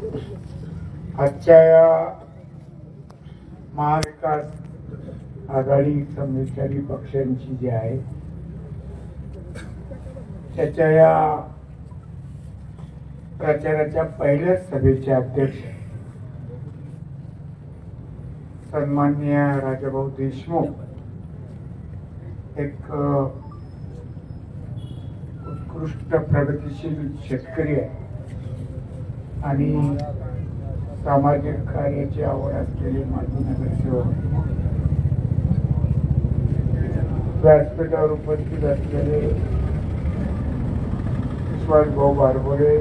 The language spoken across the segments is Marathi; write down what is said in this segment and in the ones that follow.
आजच्या या महाविकास आघाडी समविचारी पक्षांची जी आहे त्याच्या या प्रचाराच्या पहिल्या सभेचे अध्यक्ष सन्माननीय राजाभाऊ देशमुख एक उत्कृष्ट प्रगतिशील शेतकरी आहे आणि सामाजिक कार्याची आवड असलेले माजी नगरसेवक व्यासपीठावर उपस्थित असलेले विश्वासभाऊ बारबोळे,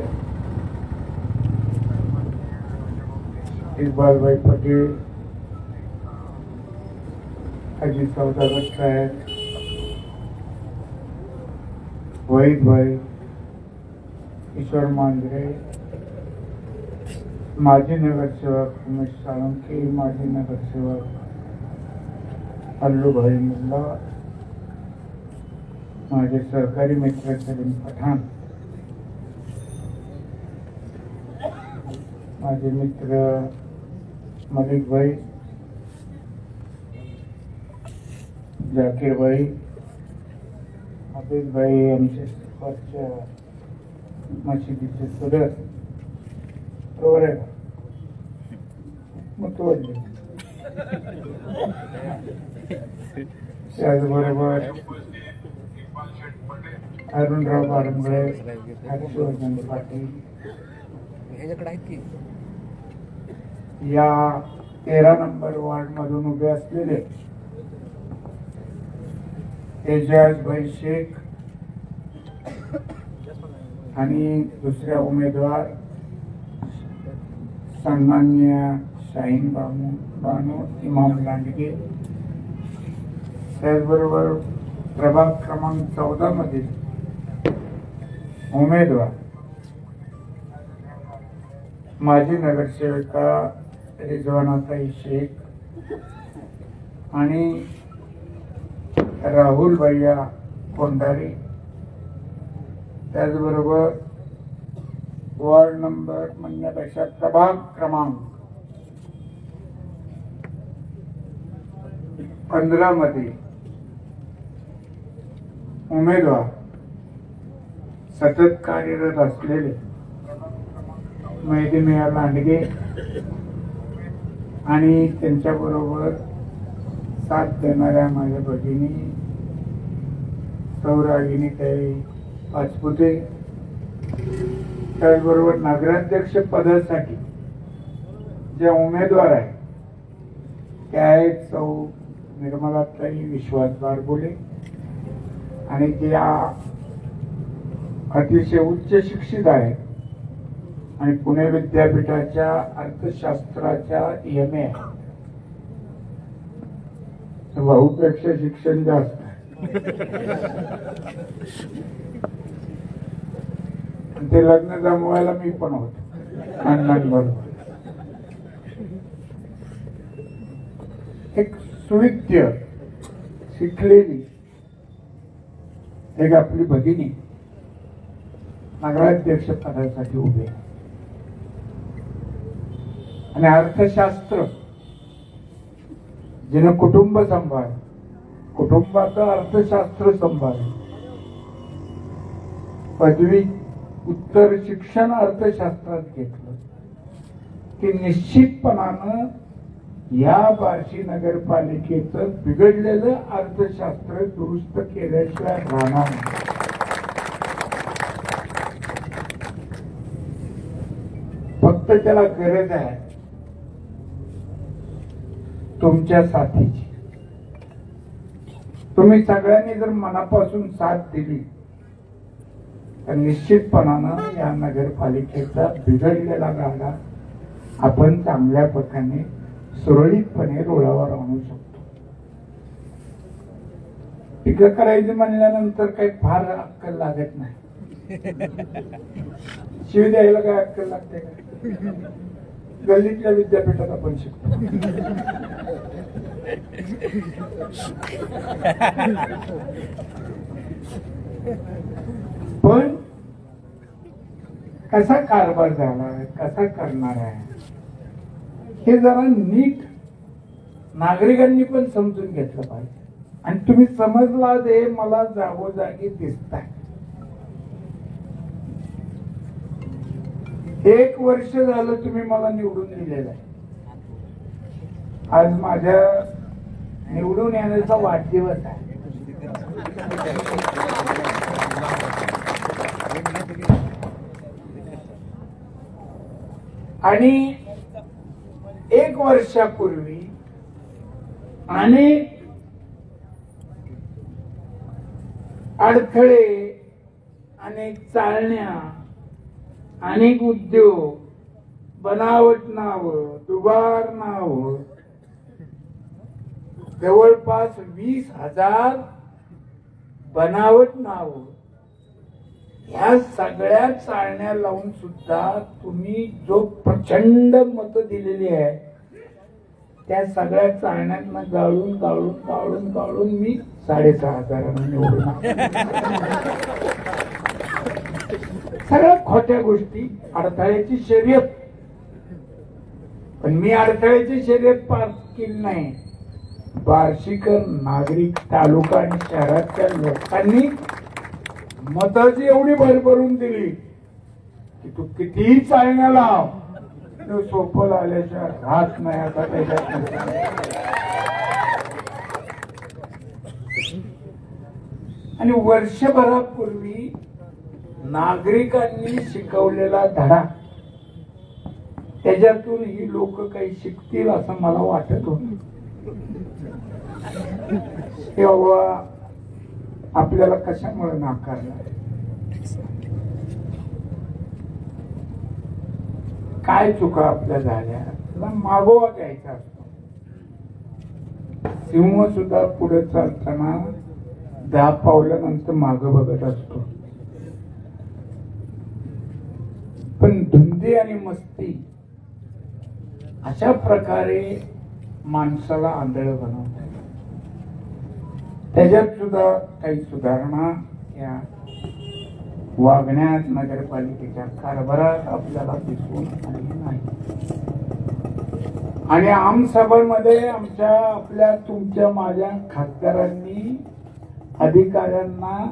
इक्बालभाई पटेल, अजित सौदागर साहेब, वहीद भाई, ईश्वर मांजरे, माजी नगरसेवक उमेश साळुंखे, माजी नगरसेवक अल्लूभाई मुल्ला, माझे सहकारी मित्र सलीम पठाण, माझे मित्र मलिक भाई, जाकीर भाई, हाफिज भाई, आमचे सरपंच मशिदीचे सदस्य, बरोबर आहे मुतवल्ली, त्याचबरोबर अरुणराव बारंबळे, हर्षवर्धन पाटील या 13 नंबर वार्ड मधून उभे असलेले एजाजभाई शेख आणि दुसऱ्या उमेदवार सन्माननीय शाहीन बानू इमाम लांडगे, त्याचबरोबर प्रभाग क्रमांक 14 मधील उमेदवार माजी नगरसेविका रिजवानाताई शेख आणि राहुल भैया कोंडारी, त्याचबरोबर वार्ड नंबर म्हणण्यापेक्षा प्रभाग क्रमांक 15 मध्ये उमेदवार सतत कार्यरत असलेले मैदिनिया लांडगे आणि त्यांच्याबरोबर साथ देणाऱ्या माझ्या भगिनी सौरागिनी काही पाचपुते, त्याचबरोबर नगराध्यक्ष पदासाठी जे उमेदवार आहेत ते आहेत सौ निर्मलाताई विश्वास बारबोळे आणि जे अतिशय उच्च शिक्षित आहेत आणि पुणे विद्यापीठाच्या अर्थशास्त्राच्या MA भाऊपेक्षा शिक्षण जास्त ते लग्न जमवायला मी पण होतो अण्णांबरोबर. एक सुविद्य शिकलेली एक आपली भगिनी नगराध्यक्ष पदासाठी उभे आणि अर्थशास्त्र जिने कुटुंब सांभाळ कुटुंबाचं अर्थशास्त्र सांभाळ पदवी उत्तर शिक्षण अर्थशास्त्रात घेतलं की निश्चितपणानं या बार्शी नगरपालिकेचं बिघडलेलं अर्थशास्त्र दुरुस्त केल्याशिवाय राहणार नाही. फक्त त्याला गरज आहे तुमच्या साथीची. तुम्ही सगळ्यांनी जर मनापासून साथ दिली तर निश्चितपणानं या नगरपालिकेचा बिघडलेला गाडा आपण चांगल्या प्रकारे सुरळीतपणे रुळावर आणू शकतो. पिकं करायची म्हणल्यानंतर काही फार अक्कल लागत नाही. शिव द्यायला काय अक्कल लागते का? गल्लीतल्या विद्यापीठात आपण शिकतो. पण कसा कारभार झाला, कसा करणार आहे, हे जरा नीट नागरिकांनी पण समजून घेतलं पाहिजे. आणि तुम्ही समजला ते मला जागोजागी दिसताय. 1 वर्ष झालं तुम्ही मला निवडून दिलेलं आहे. आज माझ्या निवडून येण्याचा वाढदिवस आहे. आणि 1 वर्षापूर्वी अनेक अडथळे, अनेक चालण्या, अनेक उद्योग, बनावट नाव, दुबार नाव, जवळपास 20,000 बनावट नाव, ह्या सगळ्या चालण्या लावून सुद्धा तुम्ही जो प्रचंड मत दिलेली आहे, त्या सगळ्या चालण्यांना गाळून गाळून गाळून गाळून मी 6,500 निवडून. सगळ्या खोट्या गोष्टी, अडथळ्याची शर्यत. पण मी अडथळ्याची शर्यत पार केली नाही. बार्शीकर नागरिक, तालुका आणि शहराच्या लोकांनी मताची एवढी भरभरून दिली की तू कितीही चालण्या लाव, तो सोपं आल्याशिवाय राहत नाही. आता त्याच्यात आणि वर्षभरापूर्वी नागरिकांनी शिकवलेला धडा, त्याच्यातून ही लोक काही शिकतील असं मला वाटत होत. तेव्हा आपल्याला कशामुळे नाकारलं, काय चुका आपल्या झाल्या, त्याला मागोवा घ्यायचा असतो. सिंह सुद्धा पुढे चालताना 10 पावलानंतर मागं बघत असतो. पण धुंदी आणि मस्ती अशा प्रकारे माणसाला आंधळ बनवतात. त्याच्यात सुद्धा काही सुधारणा या वागण्यात, नगरपालिकेच्या कारभारात आपल्याला दिसून आली नाही. आणि आमसभांमध्ये आमच्या, आपल्या, तुमच्या, माझ्या खासदारांनी अधिकाऱ्यांना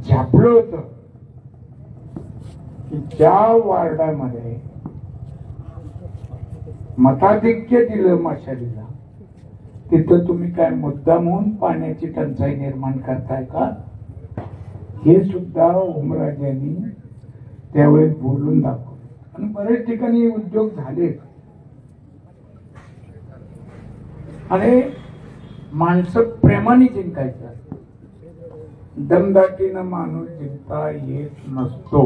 झापलं होतं की ज्या वार्डामध्ये मताधिक्य दिलं मशालीला, तिथं तुम्ही काय मुद्दाम होऊन पाण्याची टंचाई निर्माण करताय का, हे सुद्धा ओमराजेंनी त्यावेळेस बोलून दाखवलं. आणि बरेच ठिकाणी उद्योग झाले. आणि माणसं प्रेमाने जिंकायचं, दमदाटीनं माणूस जिंकता येत नसतो.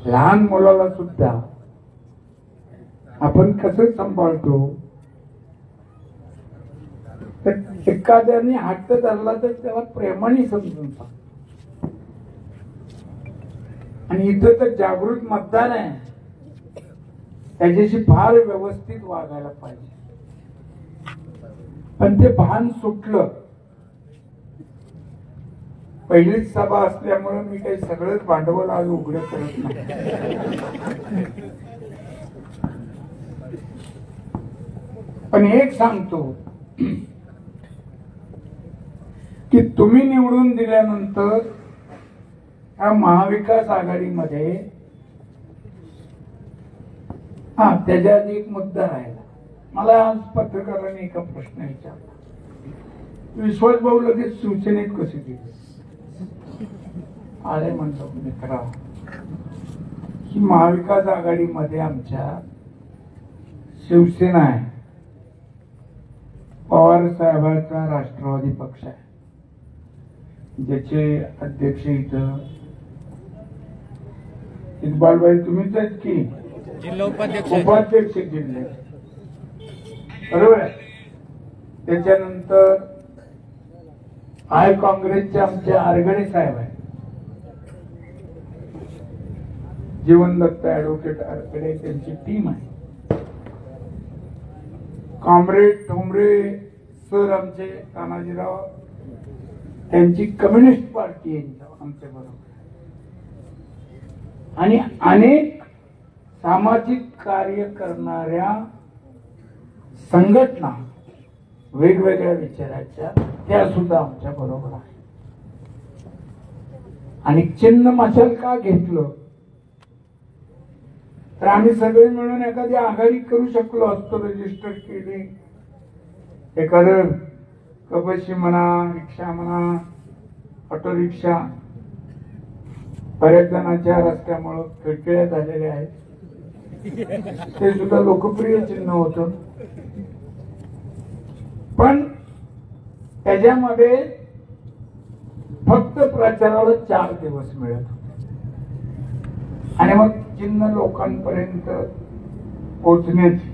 लहान मुलाला सुद्धा आपण कसं सांभाळतो, तर एखाद्याने हट्ट धरला तर त्याला प्रेमाने समजून सांगतो. आणि इथं तर जागृत मतदार आहे, त्याच्याशी फार व्यवस्थित वागायला पाहिजे. पण ते भान सुटलं. पहिलीच सभा असल्यामुळे मी काही सगळंच भांडवल आज उघडं करत नाही. पण एक सांगतो की तुम्ही निवडून दिल्यानंतर या महाविकास आघाडीमध्ये त्याच्यात एक मुद्दा राहिला. मला आज पत्रकारांनी एका प्रश्न विचारला, विश्वास भाऊ लगेच शिवसेनेत कसे गेले. अरे म्हणतो मित्रा, की महाविकास आघाडीमध्ये आमच्या शिवसेना आहे, पवार साहेबांचा राष्ट्रवादी पक्ष आहे, ज्याचे अध्यक्ष इथं इक्बालभाई तुम्हीच आहेत की जिल्हा उपाध्यक्ष जिल्हे, बरोबर आहे. त्याच्यानंतर आय काँग्रेसचे आमचे आरगडे साहेब आहे, जीवन दत्त ऍडव्होकेट आरगडे, त्यांची टीम आहे. कॉम्रेड ठोंबरे सर आमचे तानाजीराव त्यांची कम्युनिस्ट पार्टी आमच्या बरोबर आणि अनेक सामाजिक कार्य करणाऱ्या संघटना वेगवेगळ्या विचाराच्या त्या सुद्धा आमच्या बरोबर आहे. आणि चिन्ह मशाल का घेतलं तर आम्ही सगळे मिळून एखादी आघाडी करू शकलो असतो. रजिस्टर केले, एखादं कबशी म्हणा, रिक्षा म्हणा, ऑटो रिक्षा, बऱ्याच जणांच्या रस्त्यामुळे खिळखिळ्या झालेल्या आहेत, ते सुद्धा लोकप्रिय चिन्ह होतं. पण त्याच्यामध्ये फक्त प्रचाराला 4 दिवस मिळत होते आणि मग चिन्ह लोकांपर्यंत पोहोचण्याची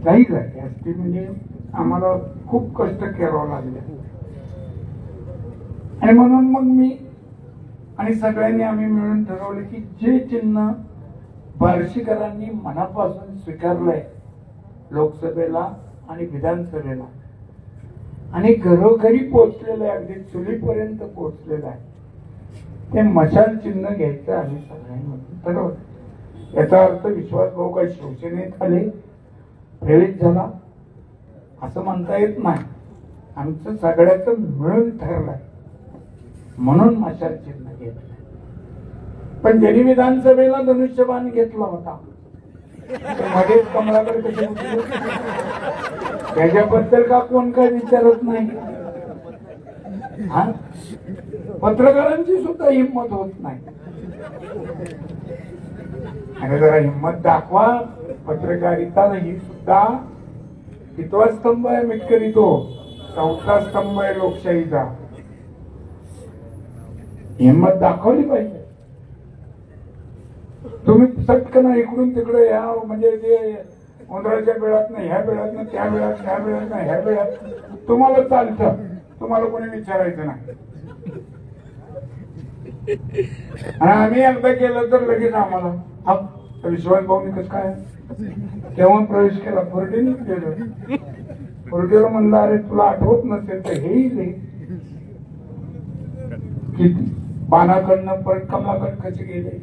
काही झाली असती म्हणजे आम्हाला खूप कष्ट करावं लागले. आणि म्हणून मग मी आणि सगळ्यांनी आम्ही मिळून ठरवले की जे चिन्ह बार्शीकरांनी मनापासून स्वीकारलंय लोकसभेला आणि विधानसभेला आणि घरोघरी पोहोचलेलं आहे, अगदी चुलीपर्यंत पोहोचलेलं आहे, ते मशाल चिन्ह घ्यायचं आम्ही सगळ्यांमध्ये ठरवलं. याचा अर्थ विश्वास भाऊ काही शिवसेनेत आले, प्रेरित झाला असं म्हणता येत नाही. आमचं सगळ्याचं मिळून ठरलंय म्हणून मशाल चिन्ह घेतलं. पण ज्यांनी विधानसभेला धनुष्यबाण घेतला होता मध्येच कमलाकडे कसे त्याच्याबद्दल का कोण काय विचारत नाही. पत्रकारांची सुद्धा हिंमत होत नाही. आणि जरा हिंमत दाखवा. पत्रकारिता ही सुद्धा कितवा स्तंभ आहे मिटकरी, तो 4था स्तंभ आहे लोकशाहीचा. हिंमत दाखवली पाहिजे. तुम्ही सटकन इकडून तिकडे या म्हणजे ते उंदराच्या बेळात नाही, ह्या बेळात ना त्या बेळात, ह्या बेळात ना ह्या बेळात तुम्हाला चालतं, तुम्हाला कोणी विचारायचं नाही. आणि आम्ही एकदा केलं तर लगेच आम्हाला हा विश्वास भाऊनी कसं काय तेव्हा प्रवेश केला, फोर्टीने केलं. फोर्टीला म्हणलं अरे तुला आठवत नसेल तर हेही दे की पानाकडनं परत कमलाकड कसे गेले.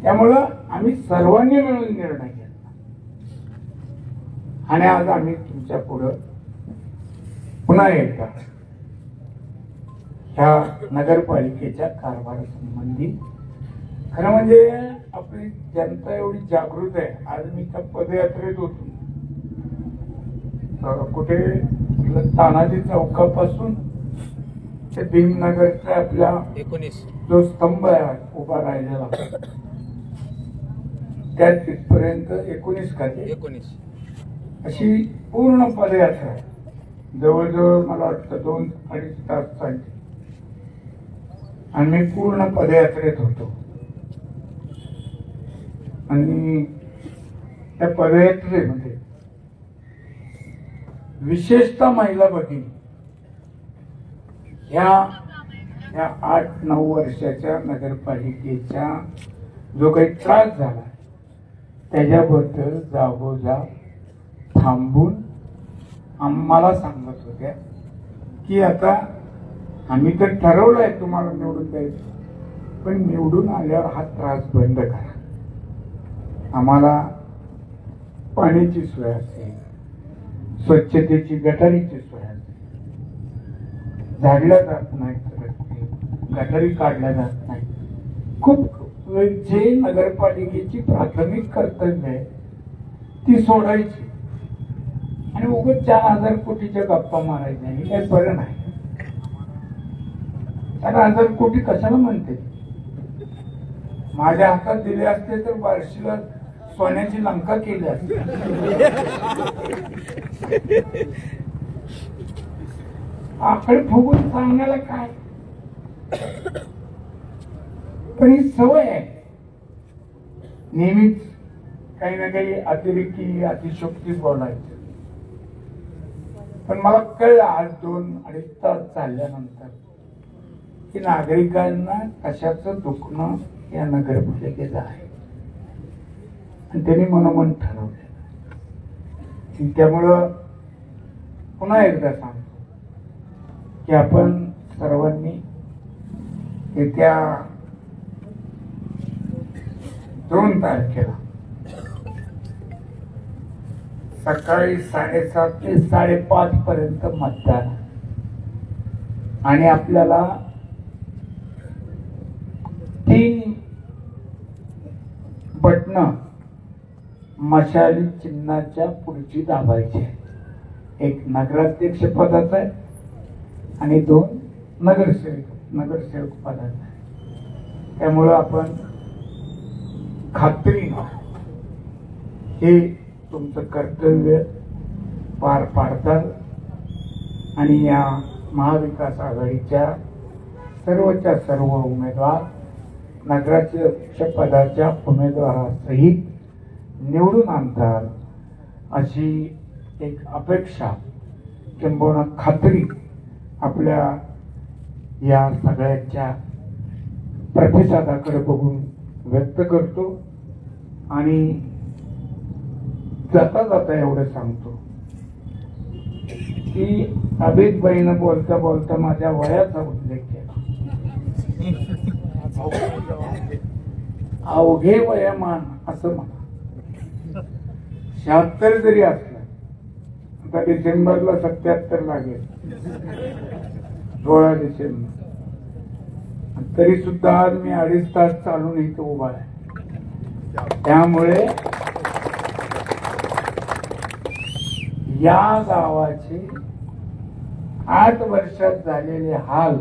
त्यामुळं आम्ही सर्वांनी मिळून निर्णय घेतला आणि आज आम्ही तुमच्या पुढं पुन्हा एकदा ह्या नगरपालिकेच्या कारभारासंबंधी खरं म्हणजे आपली जनता एवढी जागृत आहे. आज मी त्या पदयात्रेत होतो, कुठे तानाजी चौकापासून ते भीमनगरच्या आपल्या 19 जो स्तंभ आहे उभा राहिलेला त्या तिथपर्यंत 19 अशी पूर्ण पदयात्रा आहे. जवळजवळ मला वाटतं 2-2.5 तास चालते आणि मी पूर्ण पदयात्रेत होतो. आणि त्या पदयात्रेमध्ये विशेषतः महिला भगिनी ह्या 8-9 वर्षाच्या नगरपालिकेच्या जो काही त्रास झाला त्याच्याबद्दल जागोजाग थांबून आम्हाला सांगत होत्या की आता आम्ही तर ठरवलंय तुम्हाला निवडून द्यायचं, पण निवडून आल्यावर हा त्रास बंद करा. आम्हाला पाण्याची सोय असेल, स्वच्छतेची गटारीची सोय असेल, झाडल्या जात नाही, गटारी काढल्या जात नाही. खूप जे नगरपालिकेची प्राथमिक कर्तव्य आहे ती सोडायची आणि उगाच 4,000 कोटीच्या गप्पा मारायच्या. हे काही बरं नाही. 4,000 कोटी कशाला म्हणते? माझ्या हातात दिले असते तर बार्शीला सोन्याची लंका केली असते. आकडे फुगून सांगण्याला काय, पण ही सवय आहे नेहमीच काही ना काही अतिरेकी अतिशोक्ती बोलायचं. पण मला कळलं आज 2-2.5 तास चालल्यानंतर की नागरिकांना कशाचं दुखणं या नगरपालिकेचं आहे आणि त्यांनी मनोमन ठरवलं. त्यामुळं पुन्हा एकदा सांगतो की आपण सर्वांनी येत्या 2 तारखेला सकाळी 7:30 ते 5:30 पर्यंत मतदान आणि आपल्याला 3 बटणं मशाली चिन्हाच्या पुढची दाबायची. एक नगराध्यक्ष पदाचा आहे आणि 2 नगरसेवक पदाचा आहे. त्यामुळं आपण खात्रीनं हे तुमचं कर्तव्य पार पाडताल आणि या महाविकास आघाडीच्या सर्वच्या सर्व उमेदवार नगराध्यक्ष पदाच्या उमेदवारासहित निवडून आणताल अशी एक अपेक्षा किंबहुना खात्री आपल्या या सगळ्यांच्या प्रतिसादाकडे बघून व्यक्त करतो. आणि जाता जाता एवढं सांगतो की अभितबाईनं बोलता बोलता माझ्या वयाचा उल्लेख केला. अवघे वयमान असं म्हणा. 76 जरी असलं, आता डिसेंबरला 77 लागेल, 16 डिसेंबर, तरी सुद्धा आज मी 2.5 तास चालून इथं उभा आहे. त्यामुळे या गावाचे 8 वर्षात झालेले हाल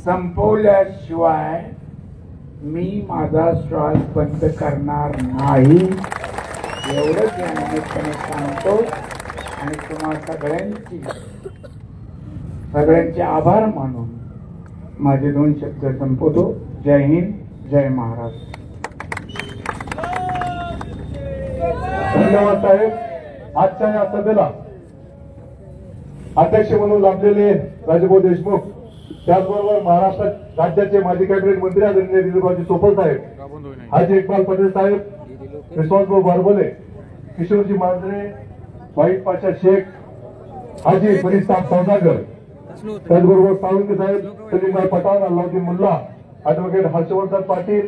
संपवल्याशिवाय मी माझा श्वास बंद करणार नाही एवढंच या निमित्ताने सांगतो. आणि तुम्हा सगळ्यांचे आभार मानून माझे 2 शब्द संपवतो. जय हिंद, जय महाराष्ट्र. धन्यवाद साहेब. आजच्या या सभेला अध्यक्ष म्हणून लाभलेले राजभाऊ देशमुख, त्याचबरोबर महाराष्ट्रात राज्याचे माजी कॅबिनेट मंत्री आदरणीय दिलीपरावजी सोपल साहेब, हाजी इक्बाल पटेल साहेब, विश्वासभाऊ बारबोले, किशोरजी मांजरे, वाईद पाशा शेख, हाजी फरीसाब सौदागर, त्याचबरोबर साळुंके साहेब, सलीमभाई पठाण, अल्लाउद्दीन मुल्ला, ऍडव्होकेट हर्षवर्धन पाटील,